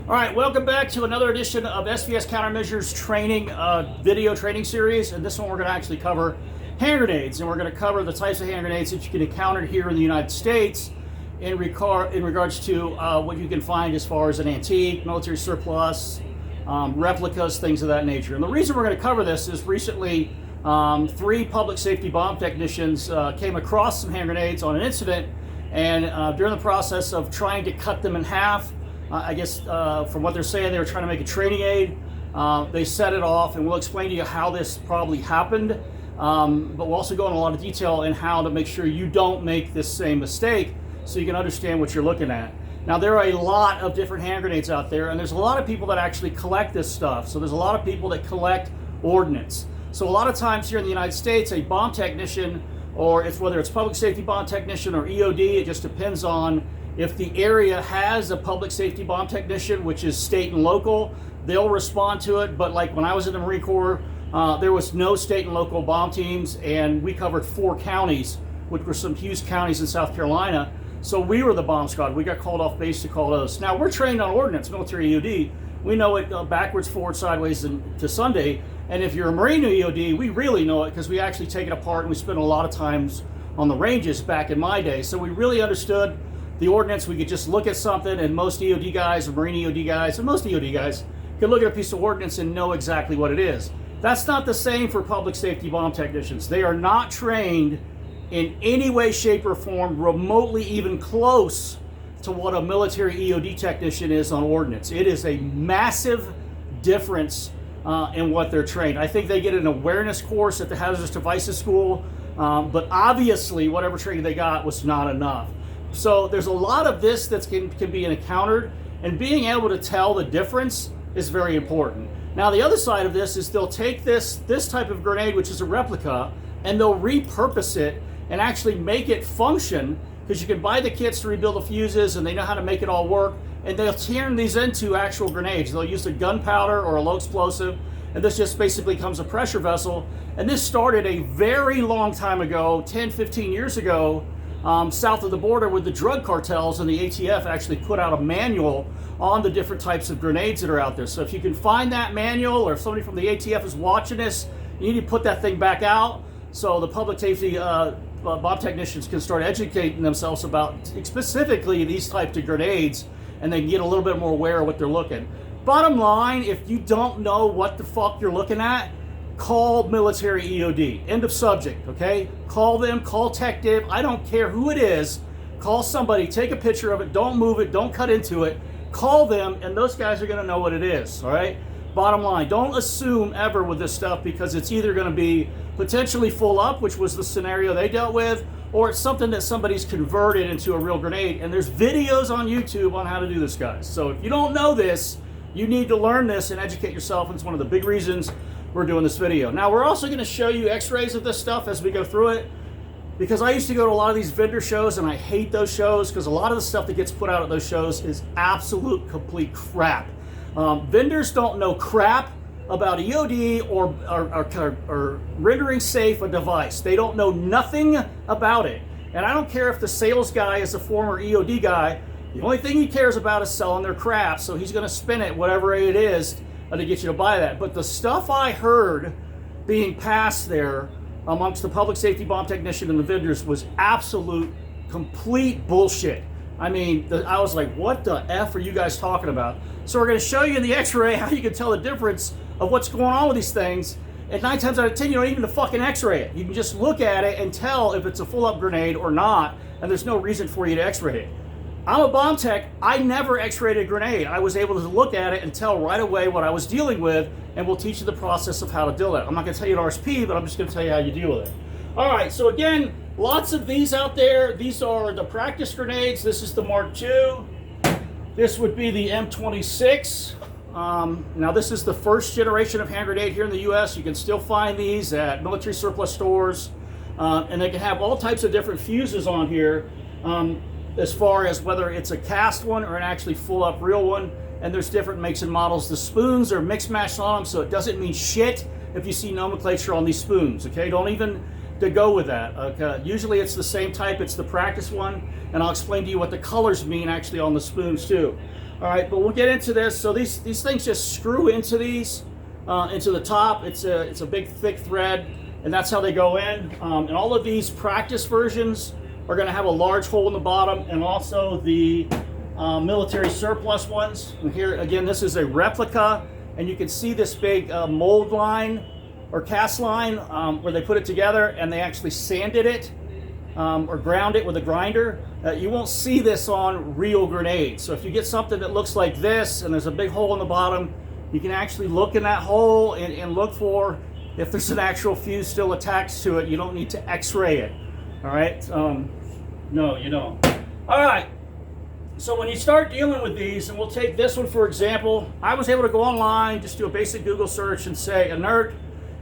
All right, welcome back to another edition of SVS Countermeasures training, video training series. And this one we're going to actually cover hand grenades. And we're going to cover the types of hand grenades that you can encounter here in the United States in regards to what you can find as far as an antique, military surplus, replicas, things of that nature. And the reason we're going to cover this is recently 3 public safety bomb technicians came across some hand grenades on an incident. And during the process of trying to cut them in half, I guess from what they're saying, they were trying to make a training aid. They set it off, and we'll explain to you how this probably happened. But we'll also go into a lot of detail in how to make sure you don't make this same mistake so you can understand what you're looking at. Now, there are a lot of different hand grenades out there, and there's a lot of people that actually collect this stuff. So there's a lot of people that collect ordnance. So a lot of times here in the United States, a bomb technician, or whether it's public safety bomb technician or EOD, it just depends on if the area has a public safety bomb technician, which is state and local, they'll respond to it. But like when I was in the Marine Corps, there was no state and local bomb teams, and we covered 4 counties, which were some huge counties in South Carolina. So we were the bomb squad. We got called off base to call those. Now, we're trained on ordnance, military EOD. We know it backwards, forward, sideways, and to Sunday. And if you're a Marine EOD, we really know it because we actually take it apart, and we spend a lot of times on the ranges back in my day. So we really understood the ordnance. We could just look at something, and most EOD guys, or Marine EOD guys, and most EOD guys can look at a piece of ordnance and know exactly what it is. That's not the same for public safety bomb technicians. They are not trained in any way, shape, or form remotely even close to what a military EOD technician is on ordnance. It is a massive difference in what they're trained. I think they get an awareness course at the Hazardous Devices School, but obviously whatever training they got was not enough. So there's a lot of this that can be encountered, and being able to tell the difference is very important. Now, the other side of this is they'll take this type of grenade, which is a replica, and they'll repurpose it and actually make it function, because you can buy the kits to rebuild the fuses, and they know how to make it all work, and they'll turn these into actual grenades. They'll use a gunpowder or a low explosive, and this just basically becomes a pressure vessel. And this started a very long time ago, 10, 15 years ago, south of the border, with the drug cartels, and the ATF actually put out a manual on the different types of grenades that are out there. So if you can find that manual, or if somebody from the ATF is watching this, you need to put that thing back out so the public safety bomb technicians can start educating themselves about specifically these types of grenades, and they can get a little bit more aware of what they're looking. Bottom line, if you don't know what the fuck you're looking at, call military EOD. End of subject, okay? Call them, call Tech Div. I don't care who it is. Call somebody, take a picture of it, don't move it, don't cut into it. Call them, and those guys are going to know what it is, all right? Bottom line, don't assume ever with this stuff, because it's either going to be potentially full up, which was the scenario they dealt with, or it's something that somebody's converted into a real grenade. And there's videos on YouTube on how to do this, guys. So if you don't know this, you need to learn this and educate yourself, and it's one of the big reasons we're doing this video. Now, we're also going to show you x-rays of this stuff as we go through it, because I used to go to a lot of these vendor shows, and I hate those shows because a lot of the stuff that gets put out at those shows is absolute complete crap. Vendors don't know crap about EOD or rendering safe a device. They don't know nothing about it. And I don't care if the sales guy is a former EOD guy. The only thing he cares about is selling their crap, so he's going to spin it whatever it is to get you to buy that. But the stuff I heard being passed there amongst the public safety bomb technician and the vendors was absolute, complete bullshit. I mean, I was like, what the F are you guys talking about? So we're going to show you in the x-ray how you can tell the difference of what's going on with these things. And 9 times out of 10, you don't even have to fucking x-ray it. You can just look at it and tell if it's a full-up grenade or not, and there's no reason for you to x-ray it. I'm a bomb tech. I never x-rayed a grenade. I was able to look at it and tell right away what I was dealing with, and we'll teach you the process of how to deal with it. I'm not going to tell you an RSP, but I'm just going to tell you how you deal with it. All right, so again, lots of these out there. These are the practice grenades. This is the Mark II. This would be the M26. Now, this is the first generation of hand grenade here in the U.S. You can still find these at military surplus stores, and they can have all types of different fuses on here, as far as whether it's a cast one or an actually full-up real one. And there's different makes and models. The spoons are mixed matched on them, so it doesn't mean shit if you see nomenclature on these spoons, okay? Don't even go with that. Okay? Usually it's the same type. It's the practice one, and I'll explain to you what the colors mean actually on the spoons too. All right, but we'll get into this. So these things just screw into these, into the top. It's a big thick thread, and that's how they go in. And all of these practice versions are going to have a large hole in the bottom, and also the military surplus ones. And here again, this is a replica, and you can see this big mold line or cast line where they put it together, and they actually sanded it or ground it with a grinder. You won't see this on real grenades. So if you get something that looks like this and there's a big hole in the bottom, you can actually look in that hole and look for if there's an actual fuse still attached to it. You don't need to x-ray it. All right, no, you don't. All right, so when you start dealing with these, and we'll take this one for example, I was able to go online, just do a basic Google search and say INERT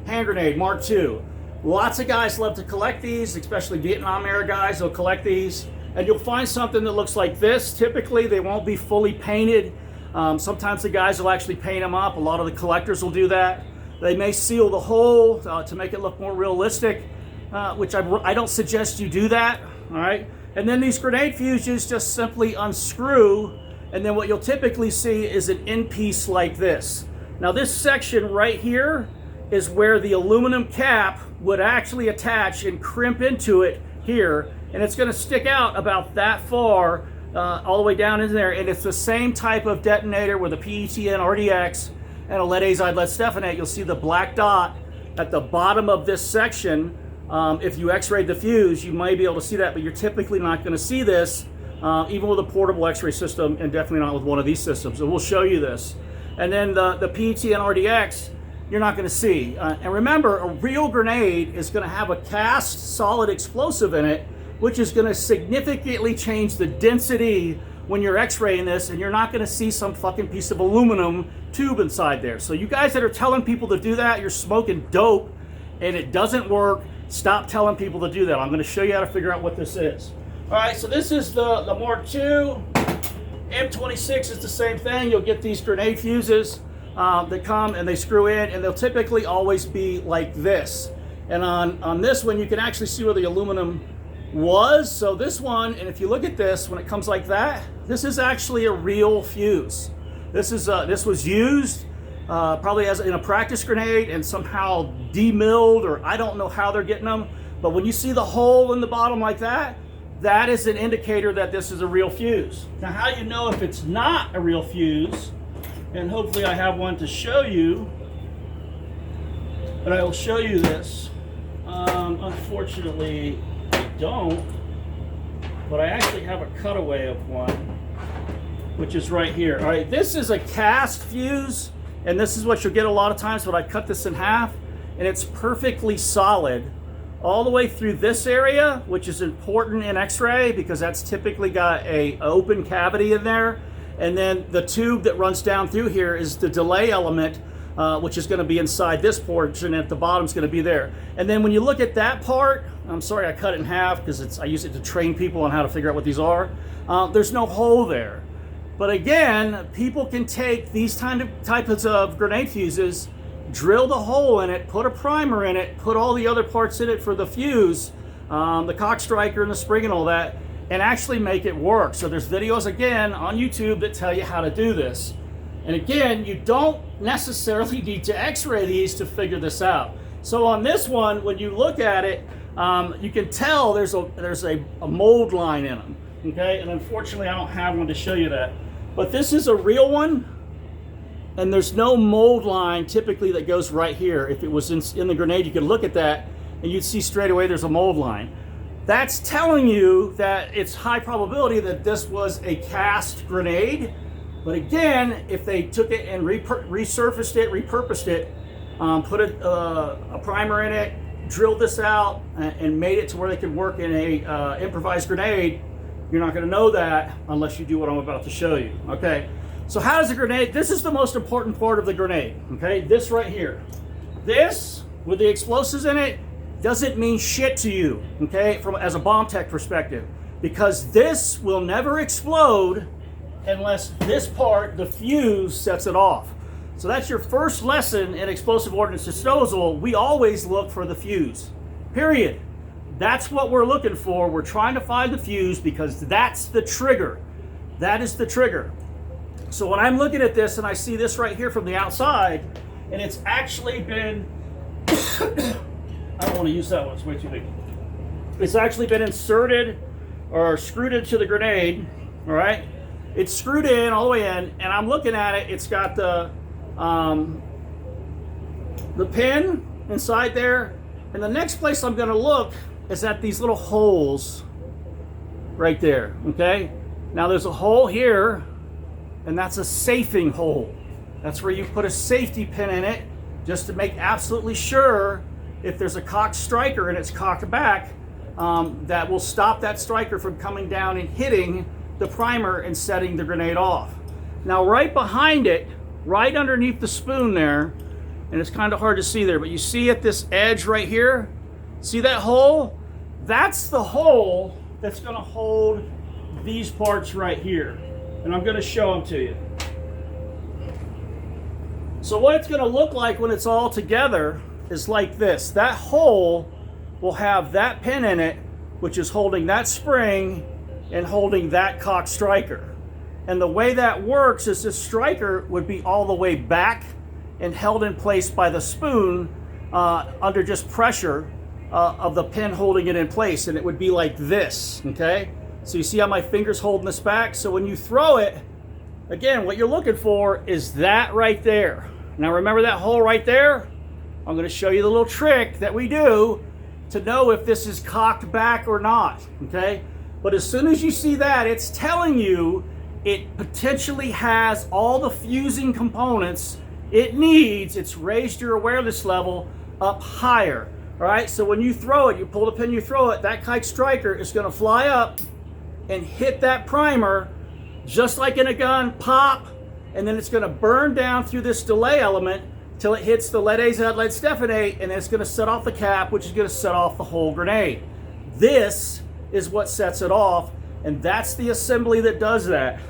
hand grenade Mark II. Lots of guys love to collect these, especially Vietnam era guys, they'll collect these, and you'll find something that looks like this. Typically, they won't be fully painted. Sometimes the guys will actually paint them up. A lot of the collectors will do that. They may seal the hole to make it look more realistic, which I don't suggest you do that, all right? And then these grenade fuses just simply unscrew, and then what you'll typically see is an end piece like this. Now this section right here is where the aluminum cap would actually attach and crimp into it here, and it's going to stick out about that far all the way down in there, and it's the same type of detonator with a PETN RDX and a lead azide lead stephanate. You'll see the black dot at the bottom of this section. If you x-rayed the fuse, you may be able to see that, but you're typically not going to see this even with a portable x-ray system, and definitely not with one of these systems. So we'll show you this. And then the PETN RDX, you're not going to see. And remember, a real grenade is going to have a cast solid explosive in it, which is going to significantly change the density when you're x-raying this, and you're not going to see some fucking piece of aluminum tube inside there. So you guys that are telling people to do that, you're smoking dope and it doesn't work. Stop telling people to do that. I'm going to show you how to figure out what this is. All right, so this is the Mark II. M26 is the same thing. You'll get these grenade fuses that come and they screw in, and they'll typically always be like this. And on this one, you can actually see where the aluminum was. So this one, and if you look at this, when it comes like that, this is actually a real fuse. This was used probably as in a practice grenade and somehow demilled, or I don't know how they're getting them. But when you see the hole in the bottom like that, that is an indicator that this is a real fuse. Now, how you know if it's not a real fuse, and hopefully I have one to show you, but I will show you this. Unfortunately, I don't, but I actually have a cutaway of one, which is right here. All right, this is a cast fuse, and this is what you'll get a lot of times, but I cut this in half, and it's perfectly solid all the way through this area, which is important in x-ray because that's typically got an open cavity in there. And then the tube that runs down through here is the delay element, which is going to be inside this portion, and at the bottom is going to be there. And then when you look at that part, I'm sorry I cut it in half because I use it to train people on how to figure out what these are. There's no hole there. But again, people can take these types of grenade fuses, drill the hole in it, put a primer in it, put all the other parts in it for the fuse, the cock striker and the spring and all that, and actually make it work. So there's videos again on YouTube that tell you how to do this. And again, you don't necessarily need to x-ray these to figure this out. So on this one, when you look at it, you can tell there's a mold line in them. Okay, and unfortunately I don't have one to show you that. But this is a real one, and there's no mold line typically that goes right here. If it was in the grenade, you could look at that and you'd see straight away there's a mold line. That's telling you that it's high probability that this was a cast grenade. But again, if they took it and resurfaced it, repurposed it, put a primer in it, drilled this out, and made it to where they could work in a improvised grenade, you're not going to know that unless you do what I'm about to show you. Okay, so how does a grenade, this is the most important part of the grenade, okay, this right here. This, with the explosives in it, doesn't mean shit to you, okay, as a bomb tech perspective, because this will never explode unless this part, the fuse, sets it off. So that's your first lesson in explosive ordnance disposal. We always look for the fuse, period. That's what we're looking for. We're trying to find the fuse because that's the trigger. That is the trigger. So when I'm looking at this and I see this right here from the outside, and it's actually been, I don't want to use that one, it's way too big. It's actually been inserted or screwed into the grenade, all right? It's screwed in, all the way in, and I'm looking at it, it's got the pin inside there, and the next place I'm gonna look is at these little holes right there, okay? Now there's a hole here, and that's a safing hole. That's where you put a safety pin in it, just to make absolutely sure if there's a cocked striker and it's cocked back, that will stop that striker from coming down and hitting the primer and setting the grenade off. Now right behind it, right underneath the spoon there, and it's kind of hard to see there, but you see at this edge right here, see that hole? That's the hole that's gonna hold these parts right here. And I'm gonna show them to you. So what it's gonna look like when it's all together is like this. That hole will have that pin in it, which is holding that spring and holding that cocked striker. And the way that works is this striker would be all the way back and held in place by the spoon under just pressure of the pin holding it in place, and it would be like this, okay? So you see how my finger's holding this back? So when you throw it, again, what you're looking for is that right there. Now remember that hole right there? I'm gonna show you the little trick that we do to know if this is cocked back or not, okay? But as soon as you see that, it's telling you it potentially has all the fusing components it needs. It's raised your awareness level up higher, all right? So when you throw it, you pull the pin, you throw it, that kite striker is gonna fly up and hit that primer just like in a gun, pop, and then it's gonna burn down through this delay element till it hits the lead azide, lead stephanate, and then it's gonna set off the cap, which is gonna set off the whole grenade. This is what sets it off, and that's the assembly that does that.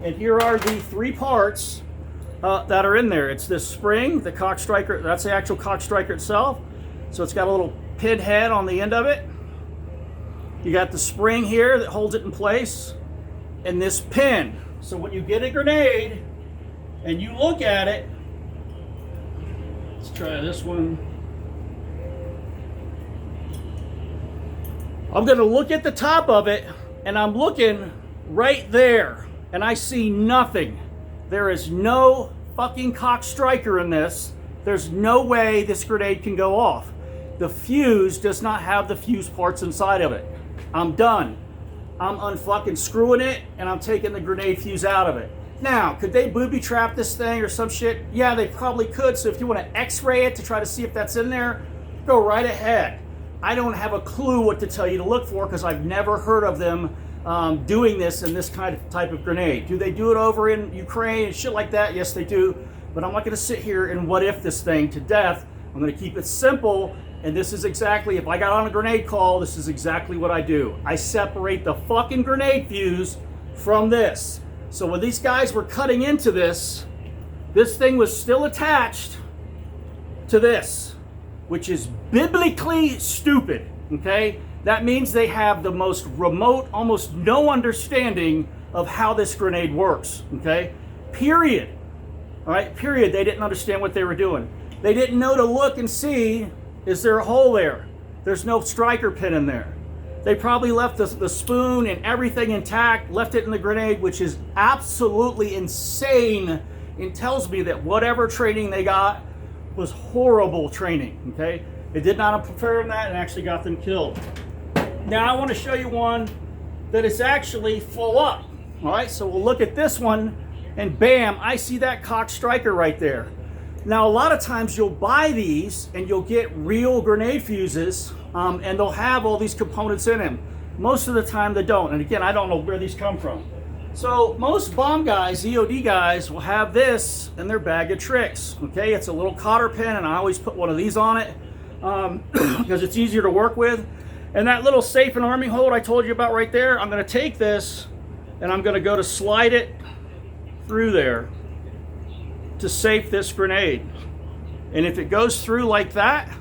And here are the three parts that are in there. It's this spring, the cock striker, that's the actual cock striker itself. So it's got a little pin head on the end of it. You got the spring here that holds it in place, and this pin. So when you get a grenade and you look at it, let's try this one. I'm gonna look at the top of it, and I'm looking right there, and I see nothing. There is no fucking cock striker in this. There's no way this grenade can go off. The fuse does not have the fuse parts inside of it. I'm done. I'm unfucking screwing it, and I'm taking the grenade fuse out of it. Now, could they booby trap this thing or some shit? Yeah, they probably could. So if you want to x-ray it to try to see if that's in there, go right ahead. I don't have a clue what to tell you to look for because I've never heard of them doing this in this kind of type of grenade. Do they do it over in Ukraine and shit like that? Yes, they do. But I'm not going to sit here and what if this thing to death. I'm going to keep it simple. And this is exactly, if I got on a grenade call, this is exactly what I do. I separate the fucking grenade fuse from this. So when these guys were cutting into this, this thing was still attached to this, which is biblically stupid, okay? That means they have the most remote, almost no understanding of how this grenade works, okay? Period. All right, period. They didn't understand what they were doing. They didn't know to look and see, is there a hole there? There's no striker pin in there. They probably left the spoon and everything intact, left it in the grenade, which is absolutely insane. It tells me that whatever training they got was horrible training, okay? It did not prepare them that and actually got them killed. Now I want to show you one that is actually full up. All right, so we'll look at this one, and bam, I see that cock striker right there. Now a lot of times you'll buy these and you'll get real grenade fuses, and they'll have all these components in them. Most of the time they don't, and again, I don't know where these come from. So most bomb guys, EOD guys, will have this in their bag of tricks, okay? It's a little cotter pin, and I always put one of these on it because it's easier to work with. And that little safe and arming hold I told you about right there, I'm gonna take this and I'm gonna go to slide it through there to safe this grenade. And if it goes through like that,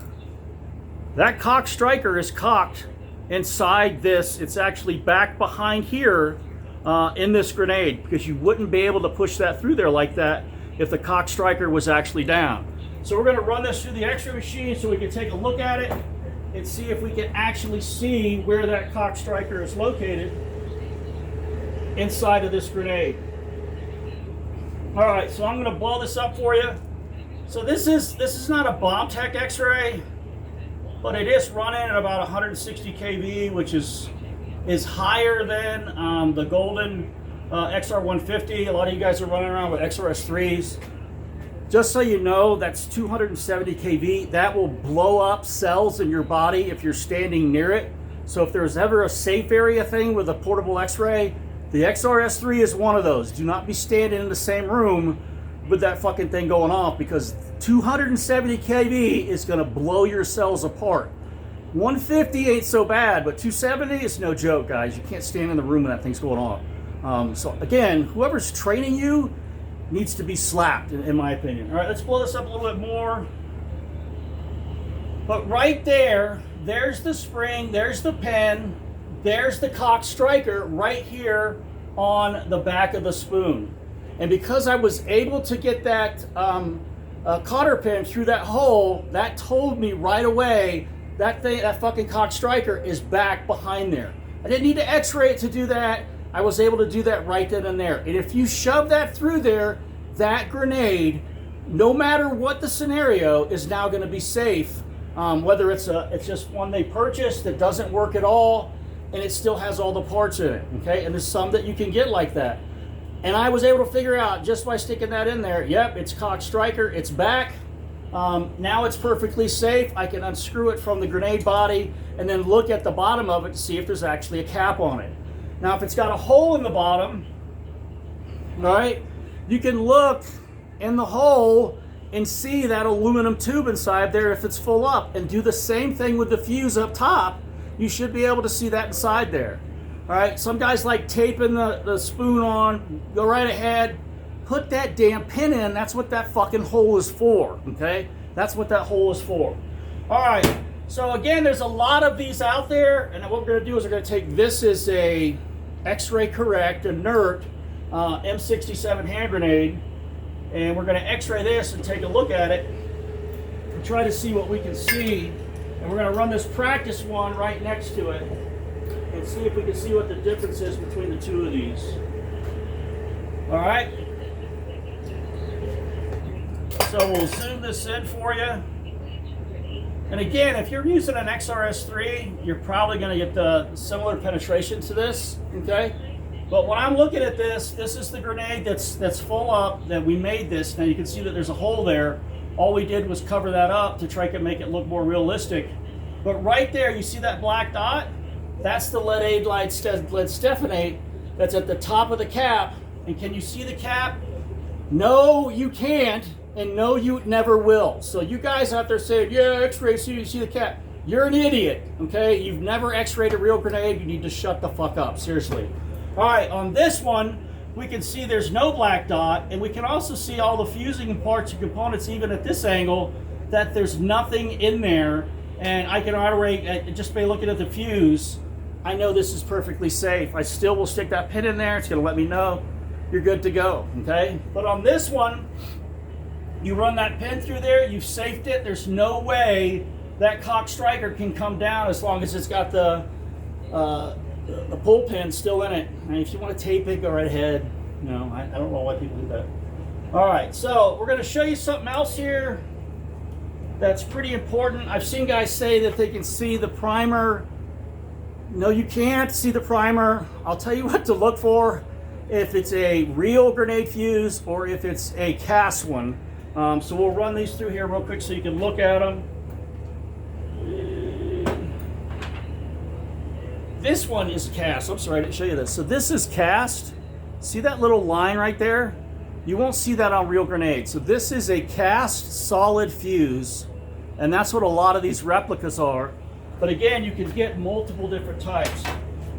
that cock striker is cocked inside this. It's actually back behind here in this grenade, because you wouldn't be able to push that through there like that if the cock striker was actually down. So we're going to run this through the X-ray machine so we can take a look at it and see if we can actually see where that cock striker is located inside of this grenade. All right, so I'm going to blow this up for you. So this is not a bomb tech X-ray, but it is running at about 160 kV, which is higher than the golden XR150. A lot of you guys are running around with XRS3s. Just so you know, that's 270 kV. That will blow up cells in your body if you're standing near it. So if there's ever a safe area thing with a portable X-ray, the XRS3 is one of those. Do not be standing in the same room with that fucking thing going off, because 270 kV is going to blow your cells apart. 150 ain't so bad, but 270 is no joke, guys. You can't stand in the room when that thing's going off. So again, whoever's training you needs to be slapped, in my opinion. All right, let's blow this up a little bit more. But right there, there's the spring, there's the pin, there's the cock striker right here on the back of the spoon. And because I was able to get that cotter pin through that hole, that told me right away that fucking cock striker is back behind there. I didn't need to X-ray it to do that. I was able to do that right then and there. And if you shove that through there, that grenade, no matter what the scenario, is now going to be safe. Whether it's just one they purchased that doesn't work at all, and it still has all the parts in it. Okay, and there's some that you can get like that. And I was able to figure out just by sticking that in there. Yep, it's cock striker. It's back. Now it's perfectly safe. I can unscrew it from the grenade body and then look at the bottom of it to see if there's actually a cap on it. Now, if it's got a hole in the bottom, right, you can look in the hole and see that aluminum tube inside there if it's full up, and do the same thing with the fuse up top. You should be able to see that inside there. All right, some guys like taping the spoon on. Go right ahead. Put that damn pin in. That's what that fucking hole is for, okay? That's what that hole is for. All right, so again, there's a lot of these out there, and what we're gonna do is we're gonna take this as a X-ray correct, INERT M67 hand grenade, and we're gonna X-ray this and take a look at it and try to see what we can see. And we're gonna run this practice one right next to it and see if we can see what the difference is between the two of these. All right. So we'll zoom this in for you. And again, if you're using an XRS3, you're probably going to get the similar penetration to this, okay? But when I'm looking at this is the grenade that's full up, that we made this. Now you can see that there's a hole there. All we did was cover that up to try to make it look more realistic. But right there, you see that black dot? That's the lead stephanate that's at the top of the cap. And can you see the cap? No, you can't. And no, you never will. So you guys out there saying, yeah, X-ray, so you see the cap. You're an idiot, okay? You've never X-rayed a real grenade. You need to shut the fuck up, seriously. All right, on this one, we can see there's no black dot, and we can also see all the fusing and parts and components, even at this angle, that there's nothing in there. And I can already, just by looking at the fuse, I know this is perfectly safe. I still will stick that pin in there. It's gonna let me know you're good to go, okay? But on this one, you run that pin through there, you've safed it. There's no way that cock striker can come down as long as it's got the pull pin still in it. And if you want to tape it, go right ahead. No, I don't know why people do that. All right, so we're going to show you something else here that's pretty important. I've seen guys say that they can see the primer. No, you can't see the primer. I'll tell you what to look for if it's a real grenade fuse or if it's a cast one. So we'll run these through here real quick so you can look at them. This one is cast. I'm sorry, I didn't show you this. So this is cast. See that little line right there? You won't see that on real grenades. So this is a cast solid fuse, and that's what a lot of these replicas are. But again, you can get multiple different types.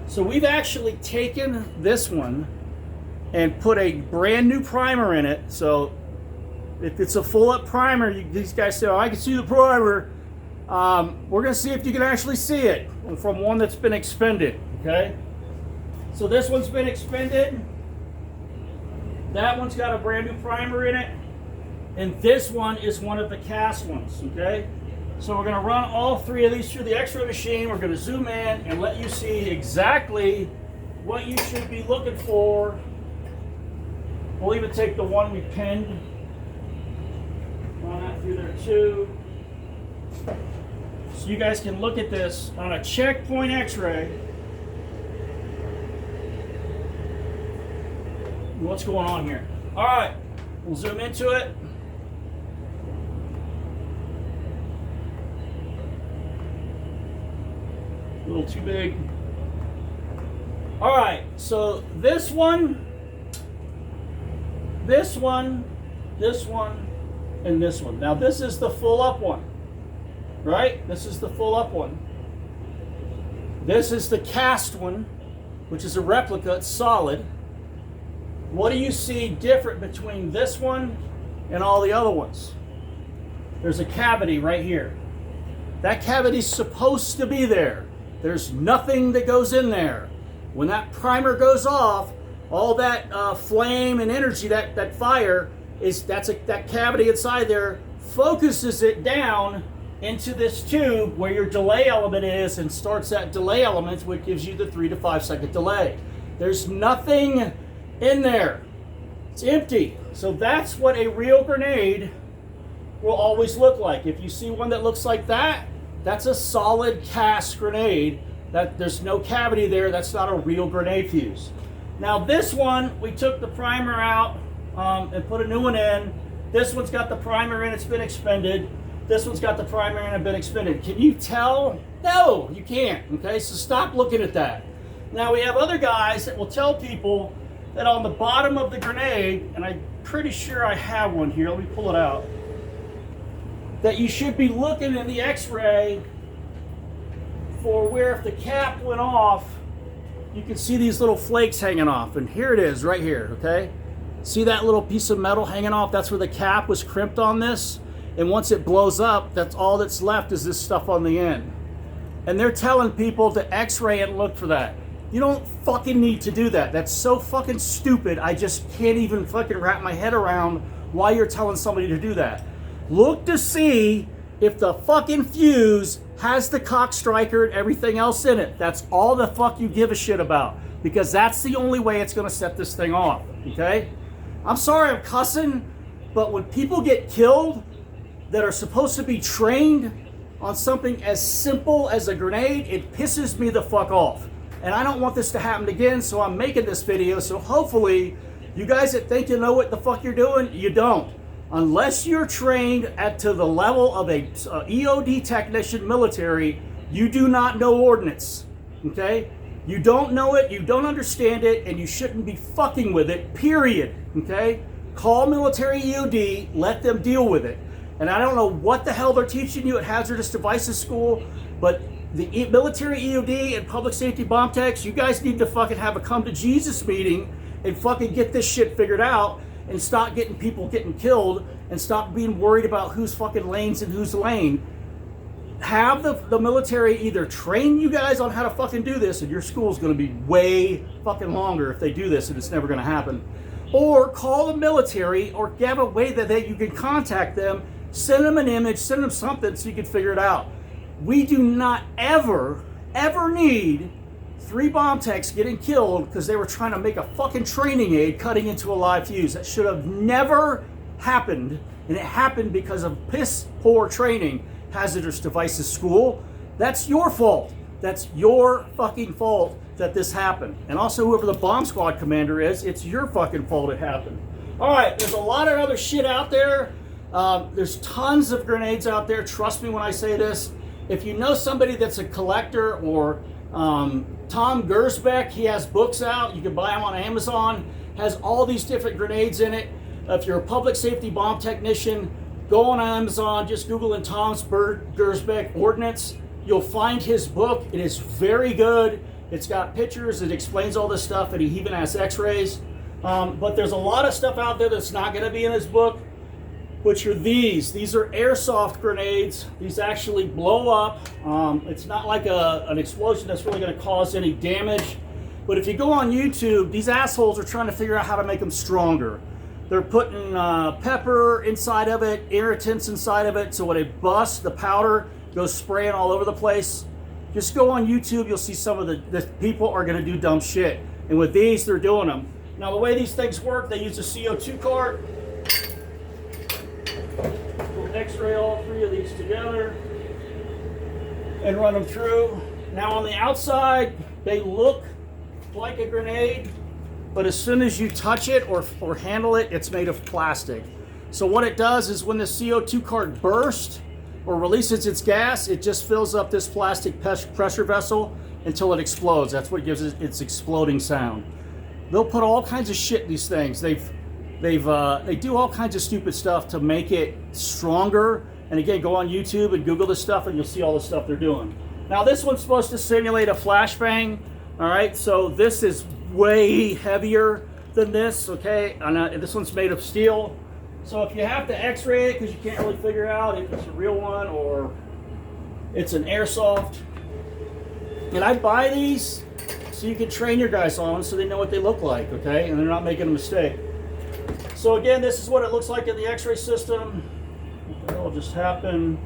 So we've actually taken this one and put a brand new primer in it. So if it's a full up primer, these guys say, oh, I can see the primer. We're going to see if you can actually see it from one that's been expended, okay? So this one's been expended. That one's got a brand new primer in it. And this one is one of the cast ones, okay? So we're gonna run all three of these through the X-ray machine. We're gonna zoom in and let you see exactly what you should be looking for. We'll even take the one we pinned. Run that through there too. So you guys can look at this on a checkpoint X-ray. What's going on here? All right, we'll zoom into it. A little too big. All right, so this one, and this one. Now this is the full up one, right? This is the full up one. This is the cast one, which is a replica, it's solid. What do you see different between this one and all the other ones? There's a cavity right here. That cavity's supposed to be there. There's nothing that goes in there. When that primer goes off, all that flame and energy, that fire, that cavity inside there focuses it down into this tube where your delay element is and starts that delay element, which gives you the 3 to 5 second delay. There's nothing in there. It's empty. So that's what a real grenade will always look like. If you see one that looks like that, that's a solid cast grenade. That there's no cavity there. That's not a real grenade fuse. Now this one, we took the primer out and put a new one in. This one's got the primer in, it's been expended. This one's got the primer in and been expended. Can you tell? No, you can't. Okay, so stop looking at that. Now we have other guys that will tell people that on the bottom of the grenade, and I'm pretty sure I have one here, let me pull it out, that you should be looking in the X-ray for where if the cap went off, you can see these little flakes hanging off. And here it is right here, okay? See that little piece of metal hanging off? That's where the cap was crimped on this. And once it blows up, that's all that's left is this stuff on the end. And they're telling people to X-ray and look for that. You don't fucking need to do that. That's so fucking stupid. I just can't even fucking wrap my head around why you're telling somebody to do that. Look to see if the fucking fuse has the cock striker and everything else in it. That's all the fuck you give a shit about, because that's the only way it's gonna set this thing off, okay? I'm sorry I'm cussing, but when people get killed that are supposed to be trained on something as simple as a grenade, it pisses me the fuck off. And I don't want this to happen again, so I'm making this video, so hopefully you guys that think you know what the fuck you're doing, you don't. Unless you're trained to the level of a EOD technician military, you do not know ordnance, okay? You don't know it, you don't understand it, and you shouldn't be fucking with it, period, okay? Call military EOD, let them deal with it. And I don't know what the hell they're teaching you at Hazardous Devices School, but the military EOD and public safety bomb techs, you guys need to fucking have a come to Jesus meeting and fucking get this shit figured out and stop getting people getting killed and stop being worried about whose fucking lane's in whose lane. Have the military either train you guys on how to fucking do this, and your school's gonna be way fucking longer if they do this, and it's never gonna happen. Or call the military or have a way that you can contact them, send them an image, send them something so you can figure it out. We do not ever need 3 bomb techs getting killed because they were trying to make a fucking training aid cutting into a live fuse. That should have never happened, and it happened because of piss poor training. Hazardous Devices School, that's your fault. That's your fucking fault that this happened. And also whoever the bomb squad commander is, it's your fucking fault it happened. All right, there's a lot of other shit out there. There's tons of grenades out there. Trust me when I say this. If you know somebody that's a collector, or Tom Gersbeck, he has books out. You can buy them on Amazon. Has all these different grenades in it. If you're a public safety bomb technician, go on Amazon, just Google in Tom Gersbeck Ordnance. You'll find his book. It is very good. It's got pictures. It explains all this stuff, and he even has x-rays. But there's a lot of stuff out there that's not going to be in his book, which are these. These are airsoft grenades. These actually blow up. It's not like an explosion that's really going to cause any damage. But if you go on YouTube, these assholes are trying to figure out how to make them stronger. They're putting pepper inside of it, irritants inside of it, so when it busts, the powder goes spraying all over the place. Just go on YouTube, you'll see some of the people are going to do dumb shit. And with these, they're doing them. Now, the way these things work, they use a CO2 cart. We'll X-ray all three of these together and run them through. Now, on the outside, they look like a grenade, but as soon as you touch it or handle it, it's made of plastic. So what it does is when the CO2 cart bursts or releases its gas, it just fills up this plastic pressure vessel until it explodes. That's what gives it its exploding sound. They'll put all kinds of shit in these things. They do all kinds of stupid stuff to make it stronger. And again, go on YouTube and Google this stuff and you'll see all the stuff they're doing. Now this one's supposed to simulate a flashbang. All right, so this is way heavier than this, okay? And this one's made of steel. So if you have to x-ray it because you can't really figure out if it's a real one or it's an airsoft, and I buy these so you can train your guys on so they know what they look like, okay? And they're not making a mistake. So again, this is what it looks like in the x-ray system. What the hell just happened?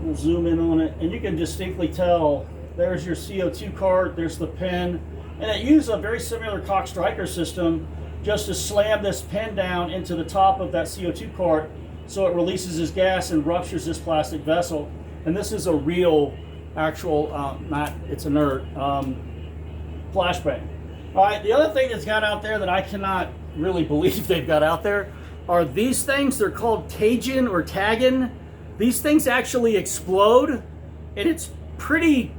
We'll zoom in on it, and you can distinctly tell there's your CO2 cart, there's the pin, and it uses a very similar Cock Striker system just to slam this pin down into the top of that CO2 cart so it releases this gas and ruptures this plastic vessel. And this is a real, actual, it's inert, flashbang. All right, the other thing that's got out there that I cannot really believe they've got out there are these things. They're called Tajin or Taggin. These things actually explode, and it's pretty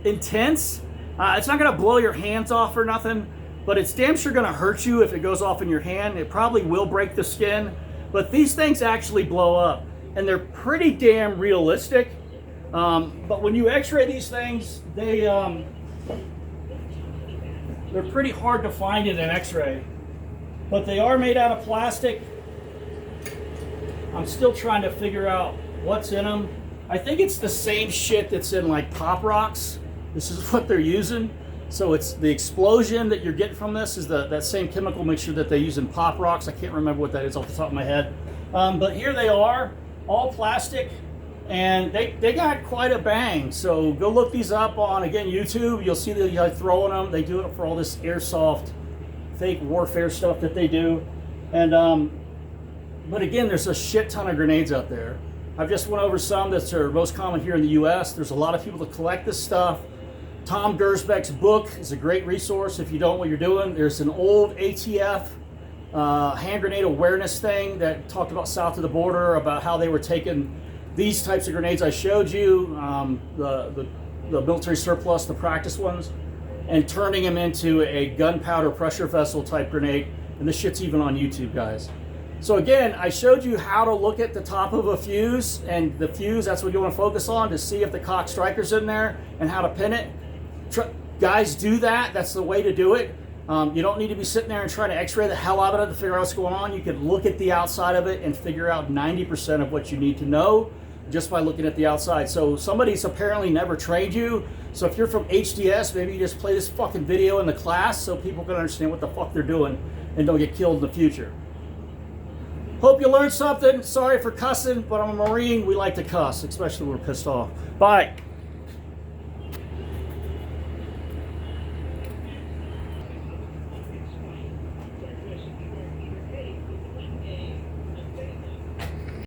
intense. It's not going to blow your hands off or nothing, but it's damn sure going to hurt you if it goes off in your hand. It probably will break the skin, but these things actually blow up, and they're pretty damn realistic. But when you x-ray these things, they're pretty hard to find in an x-ray, but they are made out of plastic. I'm still trying to figure out what's in them. I think it's the same shit that's in like Pop Rocks. This is what they're using. So it's the explosion that you're getting from this is that same chemical mixture that they use in Pop Rocks. I can't remember what that is off the top of my head. But here they are, all plastic, and they got quite a bang. So go look these up on, again, YouTube. You'll see them like throwing them. They do it for all this airsoft, fake warfare stuff that they do. And but again, there's a shit ton of grenades out there. I've just went over some that are most common here in the US. There's a lot of people that collect this stuff. Tom Gersbeck's book is a great resource if you don't know what you're doing. There's an old ATF hand grenade awareness thing that talked about south of the border, about how they were taking these types of grenades I showed you, the military surplus, the practice ones, and turning them into a gunpowder pressure vessel type grenade. And this shit's even on YouTube, guys. So again, I showed you how to look at the top of a fuse, and the fuse, that's what you want to focus on to see if the Cock Striker's in there and how to pin it. Guys, do that. That's the way to do it. You don't need to be sitting there and trying to x-ray the hell out of it to figure out what's going on. You can look at the outside of it and figure out 90% of what you need to know just by looking at the outside. So somebody's apparently never trained you. So if you're from HDS, maybe you just play this fucking video in the class so people can understand what the fuck they're doing and don't get killed in the future. Hope you learned something. Sorry for cussing, but I'm a Marine. We like to cuss, especially when we're pissed off. Bye.